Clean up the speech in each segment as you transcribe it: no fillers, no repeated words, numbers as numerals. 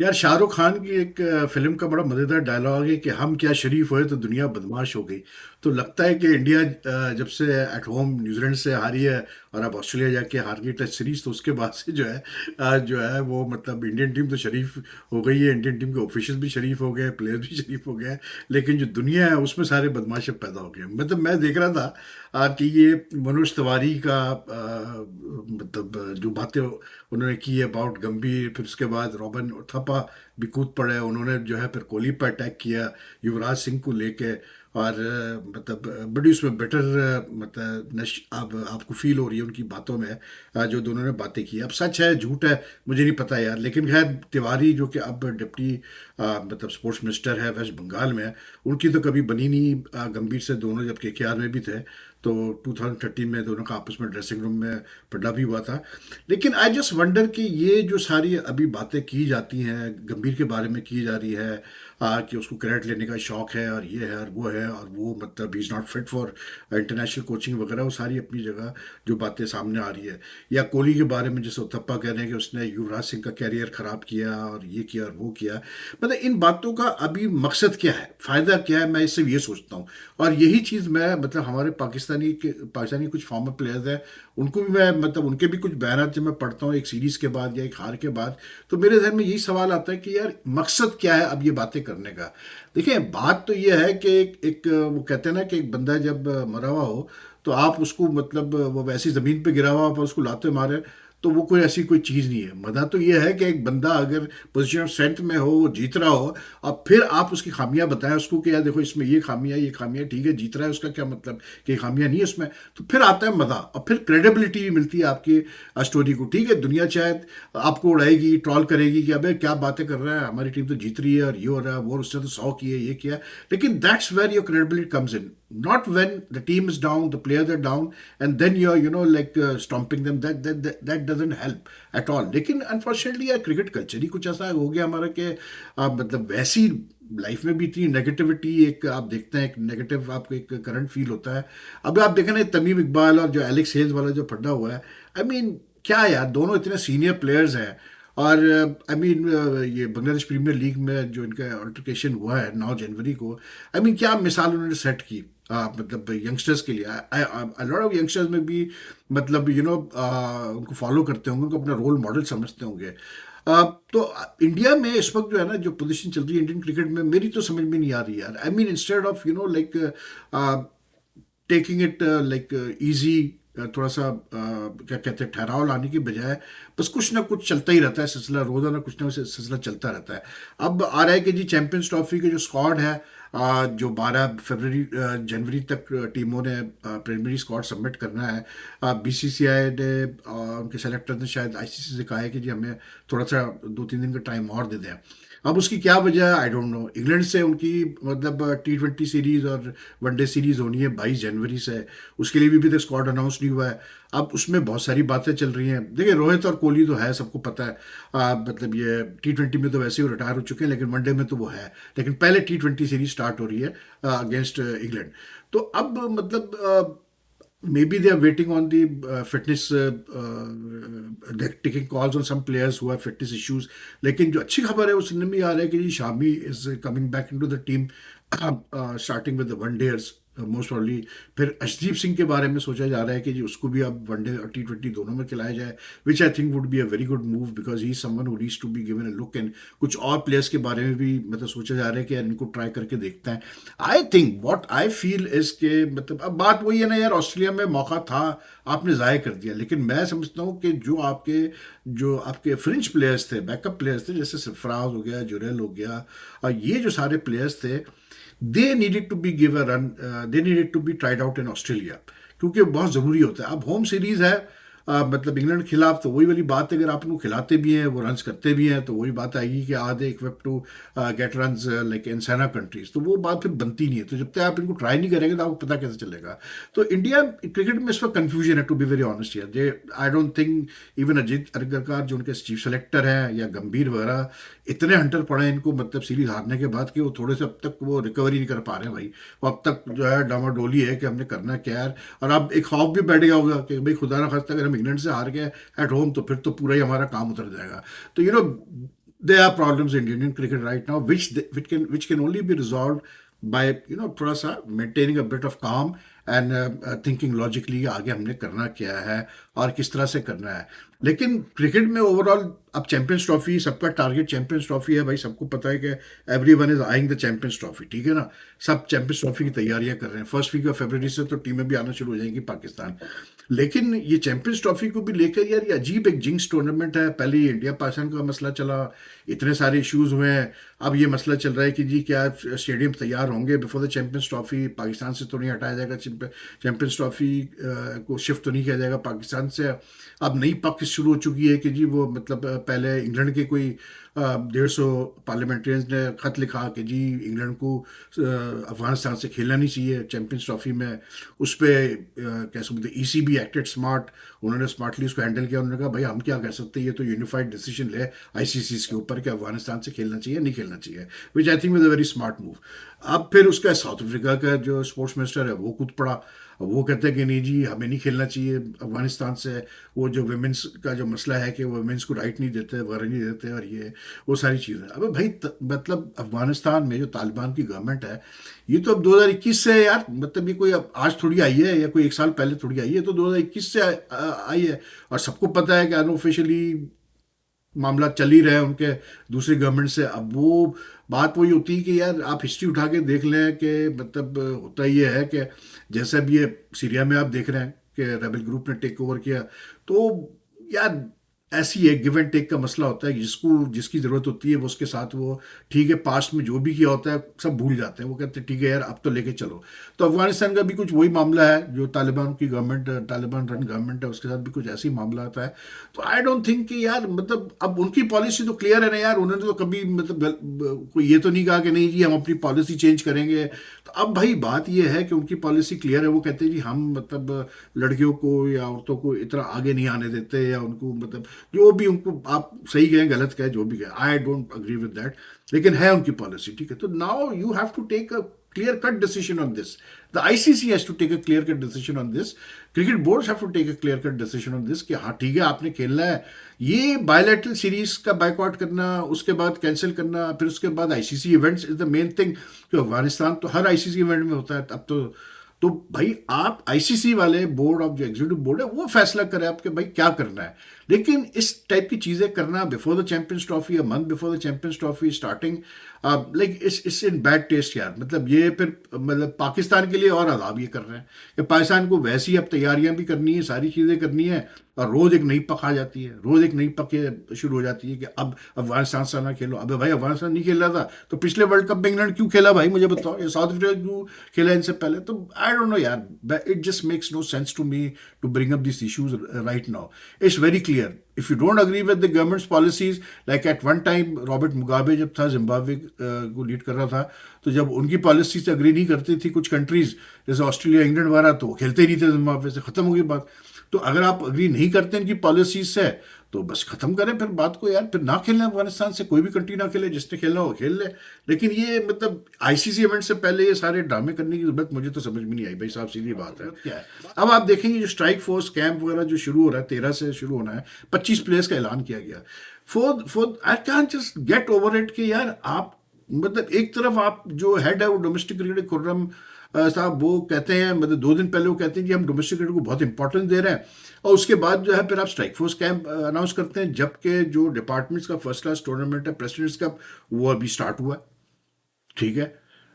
यार शाहरुख खान की एक फिल्म का बड़ा मजेदार डायलॉग है कि हम क्या शरीफ हुए तो दुनिया बदमाश हो गई। तो लगता है कि इंडिया जब से एट होम न्यूजीलैंड से हारी है और अब ऑस्ट्रेलिया जाके हार गई टेस्ट सीरीज, तो उसके बाद से जो है वो मतलब इंडियन टीम तो शरीफ हो गई है। इंडियन टीम के ऑफिशियल भी शरीफ हो गए, प्लेयर्स भी शरीफ हो गए, लेकिन जो दुनिया है उसमें सारे बदमाश अब पैदा हो गए। मतलब मैं देख रहा था कि ये मनोज तिवारी का मतलब जो बातें उन्होंने की है अबाउट गंभीर, फिर उसके बाद रॉबिन उथप्पा भी कूद पड़े, उन्होंने जो है फिर कोहली पर अटैक किया युवराज सिंह को लेके। और मतलब बड़ी उसमें बेटर मतलब नश अब आपको फील हो रही है उनकी बातों में, जो दोनों ने बातें की। अब सच है झूठ है मुझे नहीं पता यार, लेकिन खैर तिवारी जो कि अब डिप्टी मतलब स्पोर्ट्स मिनिस्टर है वेस्ट बंगाल में, उनकी तो कभी बनी नहीं गंभीर से। दोनों जब केकेआर में भी थे तो 2013 में दोनों का आपस में ड्रेसिंग रूम में पड्डा भी हुआ था। लेकिन आई जस्ट वंडर कि ये जो सारी अभी बातें की जाती हैं गंभीर के बारे में की जा रही है, कि उसको क्रेडिट लेने का शौक है और ये है और वो है और वो मतलब he is not fit for international coaching वगैरह, वो सारी अपनी जगह जो बातें सामने आ रही है। या कोहली के बारे में जैसे उथप्पा कह रहे हैं कि उसने युवराज सिंह का कैरियर ख़राब किया और ये किया और वो किया। मतलब इन बातों का अभी मकसद क्या है, फ़ायदा क्या है, मैं इससे ये सोचता हूँ। और यही चीज़ मैं मतलब हमारे पाकिस्तानी कुछ फॉर्मर प्लेयर्स हैं, उनको भी मैं मतलब उनके भी कुछ बयान जब मैं पढ़ता हूँ एक सीरीज़ के बाद या एक हार के बाद, तो मेरे जहन में यही सवाल आता है कि यार मकसद क्या है अब ये बातें करने का। देखिए बात तो ये है कि एक वो कहते हैं ना कि एक बंदा जब मरा हुआ हो तो आप उसको मतलब वो वैसी ज़मीन पे गिरा हुआ आप उसको लाते मारे, तो वो कोई ऐसी कोई चीज़ नहीं है। मजा तो ये है कि एक बंदा अगर पोजीशन ऑफ स्ट्रेंथ में हो, वो जीत रहा हो, और फिर आप उसकी खामियां बताएं उसको कि यार देखो इसमें ये खामियां ठीक है, जीत रहा है उसका क्या मतलब कि खामियां नहीं है उसमें। तो फिर आता है मज़ा और फिर क्रेडिबिलिटी भी मिलती है आपकी स्टोरी को। ठीक है, दुनिया शायद आपको उड़ाएगी, ट्रॉल करेगी कि अबे क्या बातें कर रहा है, हमारी टीम तो जीत रही है और ये हो रहा है वो, उसने तो 100 किए ये किया। लेकिन that's where your credibility comes in, not when the team is down, the players are down, and then you're like stomping them. That doesn't help at all. लेकिन अनफॉर्चुनेटली यार क्रिकेट कल्चर ही कुछ ऐसा हो गया हमारा कि मतलब वैसी लाइफ में भी इतनी नेगेटिविटी, एक आप देखते हैं एक नेगेटिव आपको एक करंट फील होता है। अब आप देखें ना तमीम इकबाल और जो एलेक्स हेल्स वाला जो फड्डा हुआ है, आई मीन क्या यार, दोनों इतने सीनियर प्लेयर्स हैं। और आई मीन ये बांग्लादेश प्रीमियर लीग में जो इनका अल्टरकेशन हुआ है 9 जनवरी को, आई मीन क्या मिसाल उन्होंने सेट की मतलब यंगस्टर्स के लिए। लॉट ऑफ यंगस्टर्स में भी मतलब उनको फॉलो करते होंगे, उनको अपना रोल मॉडल समझते होंगे। तो इंडिया में इस वक्त जो है ना जो पोजीशन चल रही है इंडियन क्रिकेट में, मेरी तो समझ में नहीं आ रही यार। I mean instead of like taking it like easy, थोड़ा सा क्या कहते हैं ठहराव लाने की बजाय बस कुछ ना कुछ चलता ही रहता है सिलसिला, रोजाना कुछ ना कुछ सिलसिला चलता रहता है। अब आ रहा है कि जी चैंपियंस ट्रॉफी के जो स्क्वाड है, जो 12 जनवरी तक टीमों ने प्रिलिमिनरी स्क्वाड सबमिट करना है। बीसीसीआई ने उनके सेलेक्टर ने शायद आईसीसी से कहा है कि जी हमें थोड़ा सा 2-3 दिन का टाइम और दे दें। अब उसकी क्या वजह आई डोंट नो। इंग्लैंड से उनकी मतलब T20 सीरीज और वनडे सीरीज होनी है 22 जनवरी से, उसके लिए भी अभी तक स्क्वाड अनाउंस नहीं हुआ है। अब उसमें बहुत सारी बातें चल रही हैं। देखिए रोहित और कोहली तो है, सबको पता है, मतलब ये T20 में तो वैसे ही रिटायर हो चुके हैं, लेकिन वनडे में तो वो है। लेकिन पहले T20 सीरीज स्टार्ट हो रही है अगेंस्ट इंग्लैंड। तो अब मतलब maybe they are waiting on the fitness, they're taking calls on some players who have fitness issues। लेकिन जो अच्छी खबर है वो सुनने में आ रहा है कि जी Shami is coming back into the team, starting with the one dayers most probably. फिर अर्शदीप सिंह के बारे में सोचा जा रहा है कि जी उसको भी अब वनडे और T20 दोनों में खिलाया जाए, which I think would be a very good move because he someone who needs to be given a look. And कुछ और प्लेयर्स के बारे में भी मतलब सोचा जा रहा है कि यार इनको ट्राई करके देखते हैं। I think what I feel is के मतलब अब बात वही है ना यार, ऑस्ट्रेलिया में मौका था, आपने ज़ाय कर दिया। लेकिन मैं समझता हूँ कि जो आपके फ्रेंच प्लेयर्स थे, बैकअप प्लेयर्स थे, जैसे सरफराज हो गया, जुरेल हो गया, और ये जो सारे प्लेयर्स थे, they needed to be give a run, they needed to be tried out in Australia, क्योंकि बहुत ज़रूरी होता है। अब होम सीरीज़ है, मतलब इंग्लैंड के खिलाफ, तो वही वाली बात है, अगर आप उनको खिलाते भी हैं, वो रन्स करते भी हैं, तो वही बात आएगी कि are they equipped to get runs like in SENA countries, तो वो बात फिर बनती नहीं है। तो जब तक आप इनको ट्राई नहीं करेंगे तो आपको पता कैसे चलेगा। तो इंडिया क्रिकेट में इस वक्त कन्फ्यूजन है, टू बी वेरी ऑनेस्ट यार। जे I don't think even Ajit Agarkar जो उनके चीफ सेलेक्टर हैं या गंभीर वगैरह, इतने हंटर पड़े हैं इनको मतलब सीरीज हारने के बाद कि वो थोड़े से अब तक वो रिकवरी नहीं कर पा रहे हैं भाई। वो अब तक जो है डामाडोली है कि हमने करना क्या है। और अब एक खौफ भी बैठ गया होगा कि भाई खुदा ना खास्ता अगर हम इंग्लैंड से हार गए एट होम, तो फिर तो पूरा ही हमारा काम उतर जाएगा। तो there are problems in Indian cricket right now, which can only be resolved by थोड़ा सा maintaining a bit of calm and thinking logically आगे हमने करना क्या है और किस तरह से करना है। लेकिन क्रिकेट में ओवरऑल अब चैंपियंस ट्रॉफी, सबका टारगेट चैंपियंस ट्रॉफी है भाई, सबको पता है कि every one is eyeing the champions trophy, ठीक है ना। सब चैंपियंस ट्रॉफी की तैयारियां कर रहे हैं, फर्स्ट वीक ऑफ फरवरी से तो टीमें भी आना शुरू हो जाएंगी पाकिस्तान। लेकिन ये चैंपियंस ट्रॉफी को भी लेकर यार ये अजीब एक जिंक्स टूर्नामेंट है। पहले ये इंडिया पाकिस्तान का मसला चला, इतने सारे इश्यूज हुए हैं। अब ये मसला चल रहा है कि जी क्या स्टेडियम तैयार होंगे before the champions trophy, Pakistan से तो नहीं हटाया जाएगा, चैंपियंस ट्रॉफी को शिफ्ट तो नहीं किया जाएगा पाकिस्तान से। अब नई पक्ष शुरू हो चुकी है कि जी वो मतलब पहले इंग्लैंड के कोई 150 पार्लियामेंट्रियंस ने खत लिखा कि जी इंग्लैंड को अफगानिस्तान से खेलना नहीं चाहिए चैंपियंस ट्रॉफी में। उस पर कैसे बोलते ECB एक्टेड स्मार्ट, उन्होंने स्मार्टली उसको हैंडल किया। उन्होंने कहा भाई हम क्या कर सकते हैं, ये तो यूनिफाइड डिसीजन ले ICC के ऊपर कि अफगानिस्तान से खेलना चाहिए नहीं खेलना चाहिए, which I think was a very smart move. अब फिर उसका साउथ अफ्रीका का जो स्पोर्ट्स मिनिस्टर है वो कूद पड़ा, वो कहते हैं कि नहीं जी हमें नहीं खेलना चाहिए अफगानिस्तान से, वो जो वुमेंस का जो मसला है कि वो वुमेंस को राइट नहीं देते, वगैरह नहीं देते, और ये वो सारी चीज़ें। अबे भाई मतलब अफगानिस्तान में जो तालिबान की गवर्नमेंट है ये तो अब 2021 से है यार, मतलब ये कोई अब आज थोड़ी आई है या कोई एक साल पहले थोड़ी आई है, तो 2021 से आई है। और सबको पता है कि अनऑफिशियली मामला चल ही रहे हैं उनके दूसरी गवर्नमेंट से। अब वो बात वही होती है कि यार आप हिस्ट्री उठा के देख लें कि मतलब होता ये है कि जैसे भी ये सीरिया में आप देख रहे हैं कि रेबल ग्रुप ने टेक ओवर किया, तो यार ऐसी है गिव एंड टेक का मसला होता है, जिसको जिसकी ज़रूरत होती है वो उसके साथ वो ठीक है, पास्ट में जो भी किया होता है सब भूल जाते हैं, वो कहते हैं ठीक है यार अब तो लेके चलो। तो अफगानिस्तान का भी कुछ वही मामला है, जो तालिबान की गवर्नमेंट, तालिबान रन गवर्नमेंट है, उसके साथ भी कुछ ऐसे ही मामला आता है। तो आई डोंट थिंक कि यार मतलब अब उनकी पॉलिसी तो क्लियर है ना यार, उन्होंने तो कभी मतलब कोई ये तो नहीं कहा कि नहीं जी हम अपनी पॉलिसी चेंज करेंगे। तो अब भाई बात ये है कि उनकी पॉलिसी क्लियर है, वो कहते हैं जी हम मतलब लड़कियों को या औरतों को इतना आगे नहीं आने देते, या उनको मतलब जो भी उनको आप सही कहें गलत कहें जो भी कहें, I don't agree with that, लेकिन है उनकी पॉलिसी, ठीक है। तो now you have to take a clear cut decision on this, the ICC has to take a clear cut decision on this, cricket boards have to take a clear cut decision on this कि हाँ ठीक है आपने खेलना है। ये bilateral series का boycott करना, उसके बाद कैंसिल करना, फिर उसके बाद ICC events is the main thing. तो अफगानिस्तान तो हर ICC इवेंट में होता है अब तो भाई आप ICC वाले बोर्ड ऑफ जो एग्जीक्यूटिव बोर्ड है वो फैसला करें आपके भाई क्या करना है। लेकिन इस टाइप की चीज़ें करना before the champions trophy, a month before the champions trophy starting, like it's in bad taste यार। मतलब ये फिर मतलब पाकिस्तान के लिए और अदाब ये कर रहे हैं कि पाकिस्तान को वैसी अब तैयारियां भी करनी है, सारी चीज़ें करनी है, और रोज़ एक नई पक आ जाती है, रोज़ एक नई पक शुरू हो जाती है कि अब अफगानिस्तान से ना खेलो। अबे भाई अफगानिस्तान नहीं खेल रहा था तो पिछले वर्ल्ड कप में इंग्लैंड क्यों खेला भाई, मुझे बताओ, या साउथ अफ्रीका क्यों खेला इनसे पहले। तो आई डोंट नो यार, it just makes no sense to me to bring up this issues right now. It's very clear if you don't agree with the government's policies, like at one time Robert Mugabe जब था Zimbabwe को lead कर रहा था, तो जब उनकी policy से अग्री नहीं करती थी कुछ कंट्रीज जैसे ऑस्ट्रेलिया इंग्लैंड वगैरह, तो वो खेलते ही नहीं थे जिम्बाब्वे से, खत्म हो गई बात। तो अगर आप अग्री नहीं करते इनकी पॉलिसीज से तो बस खत्म करें फिर बात को यार, फिर ना खेलना अफगानिस्तान से, कोई भी कंट्री ना खेले, जिसने खेलना हो खेल ले। लेकिन ये मतलब ICC इवेंट से पहले ये सारे ड्रामे करने की जरूरत मुझे तो समझ में नहीं आई भाई साहब, सीधी बात है क्या है। अब आप देखेंगे जो स्ट्राइक फोर्स कैंप वगैरह जो शुरू हो रहा है 13 से शुरू होना है, 25 प्लेयर्स का ऐलान किया गया। For I can just get over it कि यार आप मतलब एक तरफ आप जो हेड है वो डोमेस्टिक क्रिकेट खुर्रम साहब वो कहते हैं, मतलब 2 दिन पहले वो कहते हैं कि हम डोमेस्टिक क्रिकेट को बहुत इंपॉर्टेंस दे रहे हैं, और उसके बाद जो है फिर आप स्ट्राइक फोर्स कैंप अनाउंस करते हैं, जबकि जो डिपार्टमेंट्स का फर्स्ट क्लास टूर्नामेंट है प्रेसिडेंट्स कप वो अभी स्टार्ट हुआ है, ठीक है।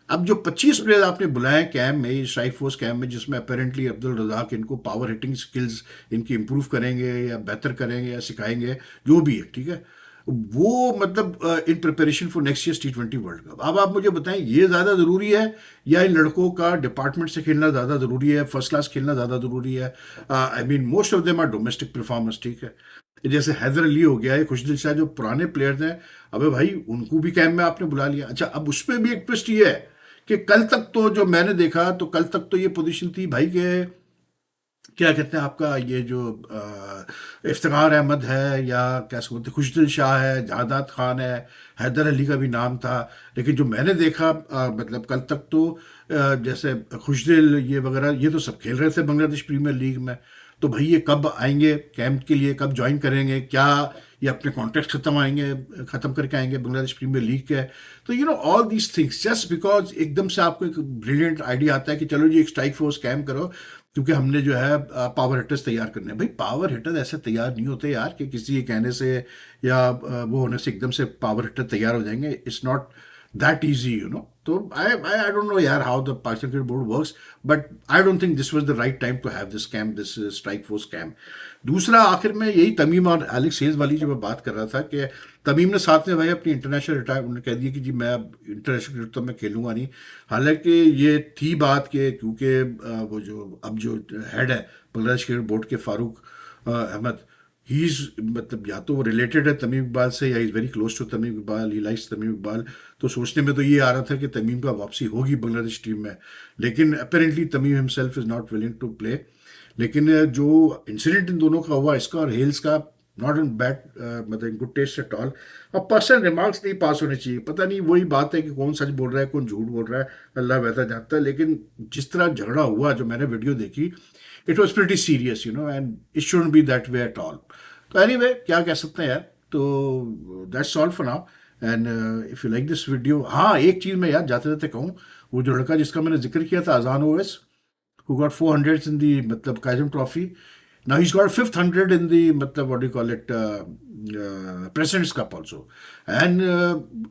अब जो 25 प्लेयर आपने बुलाए कैंप में, स्ट्राइक फोर्स कैंप में, जिसमें अपेरेंटली अब्दुल रज़ाक इनको पावर हिटिंग स्किल्स इनकी इंप्रूव करेंगे या बेहतर करेंगे या सिखाएंगे जो भी है, ठीक है, वो मतलब in preparation for next year T20 world cup. अब आप मुझे बताएं ये ज़्यादा ज़रूरी है या इन लड़कों का डिपार्टमेंट से खेलना ज़्यादा ज़रूरी है, फर्स्ट क्लास खेलना ज़्यादा ज़रूरी है। I mean most of them are domestic performance, ठीक है। जैसे हैदर अली हो गया है, खुशदिल शाह, जो पुराने प्लेयर्स हैं, अबे भाई उनको भी कैंप में आपने बुला लिया। अच्छा अब उस पर भी एक ट्विस्ट ये है कि कल तक तो जो मैंने देखा तो कल तक तो ये पोजीशन थी भाई के क्या कहते हैं आपका ये जो इफ्तिखार अहमद है या कैसे बोलते खुशदिल शाह है, जादाद खान है, हैदर अली का भी नाम था। लेकिन जो मैंने देखा मतलब कल तक तो जैसे खुशदिल ये वगैरह ये तो सब खेल रहे थे बांग्लादेश प्रीमियर लीग में। तो भाई ये कब आएंगे कैंप के लिए, कब ज्वाइन करेंगे, क्या ये अपने कॉन्ट्रैक्ट खत्म करके आएंगे, बांग्लादेश प्रीमियर लीग के है। तो all these things just because एकदम से आपको एक ब्रिलियंट आइडिया आता है कि चलो जी एक स्ट्राइक फोर्स कैम्प करो, क्योंकि हमने जो है पावर हिटर्स तैयार करने हैं। भाई पावर हिटर ऐसे तैयार नहीं होते यार कि किसी के कहने से या वो होने से एकदम से पावर हिटर तैयार हो जाएंगे। It's not that easy. So I don't know yaar how the Pakistan Cricket Board works, but I don't think this was the right time to have this camp, this strike force camp. दूसरा आखिर में यही तमीम और Alex hedge वाली जो मैं बात कर रहा था कि तमीम ने साथ में भाई अपनी इंटरनेशनल रिटायर उन्होंने कह दिया कि जी मैं अब इंटरनेशनल क्रिकेट तो मैं खेलूंगा नहीं। हालांकि ये थी बात कि क्योंकि वो जो अब जो हेड है बांग्लादेश क्रिकेट बोर्ड के फारूक अहमद, ही इज मतलब या तो वो रिलेटेड है तमीम इकबाल से या is very close to Tamim Iqbal, he likes Tamim Iqbal. तो सोचने में तो ये आ रहा था कि तमीम का वापसी होगी बांग्लादेश टीम में, लेकिन apparently Tamim himself is not willing to play. लेकिन जो इंसिडेंट इन दोनों का हुआ, इसका और हेल्स का, नॉट इन बैड मतलब गुड टेस्ट एट ऑल। अब पर्सनल रिमार्क्स नहीं पास होने चाहिए। पता नहीं वही बात है कि कौन सच बोल रहा है कौन झूठ बोल रहा है, अल्लाह बेहतर जानता है। लेकिन जिस तरह झगड़ा हुआ, जो मैंने वीडियो देखी, it was pretty serious and it shouldn't be that way at all. तो एनीवे क्या कह सकते हैं यार। तो that's all for now and if you like this video, हाँ एक चीज़ मैं यार जाते जाते कहूँ, वो जो लड़का जिसका मैंने जिक्र किया था अजान Owais, who got 400s in the matlab Kaizen Trophy. Now he's got 5th 100 in the matlab what do you call it President's Cup also, and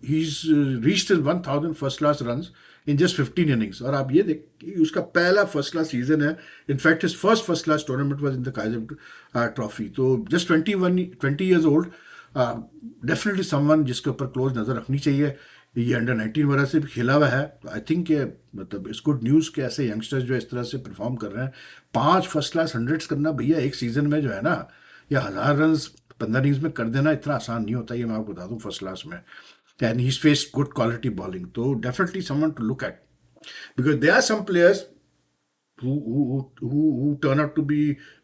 he's reached his 1000 first class runs in just 15 innings. और आप ये देख उसका पहला first class season है। In fact his first class tournament was in the काइजन trophy. तो just 20 years old, definitely someone जिसके ऊपर क्लोज नज़र रखनी चाहिए। ये अंडर 19 वगैरह से भी खेला हुआ है। आई थिंक मतलब इट्स गुड न्यूज़ कि ऐसे यंगस्टर्स जो इस तरह से परफॉर्म कर रहे हैं। 5 फर्स्ट क्लास हंड्रेड्स करना भैया एक सीज़न में जो है ना, या 1000 रन 15 इनिंग्स में कर देना इतना आसान नहीं होता, ये मैं आपको बता दूं फर्स्ट क्लास में। And he face good quality bowling, तो definitely someone to look at, because they are some players who turn out to be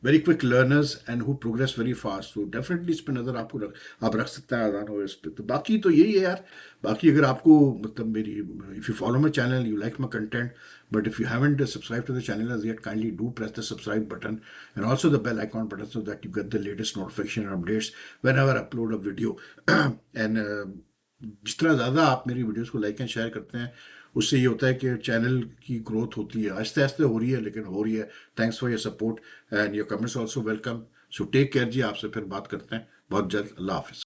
very quick learners and who progress very fast. So definitely इस पे नज़र आप रख सकते हैं आज़ान हो इस पे। तो बाकी तो यही है यार। बाकी अगर आपको मतलब मेरी if you follow my channel, you like my content, but if you haven't subscribed to the channel as yet, kindly do press the subscribe button and also the bell icon button so that you get the latest notification and updates whenever I upload a video. and जितना ज़्यादा आप मेरी videos को like and share करते हैं, उससे ये होता है कि चैनल की ग्रोथ होती है। आहिस्ते आहिस्ते हो रही है, लेकिन हो रही है। Thanks for your support and your comments also welcome. So take care जी, आपसे फिर बात करते हैं बहुत जल्द। अल्लाह हाफिज़।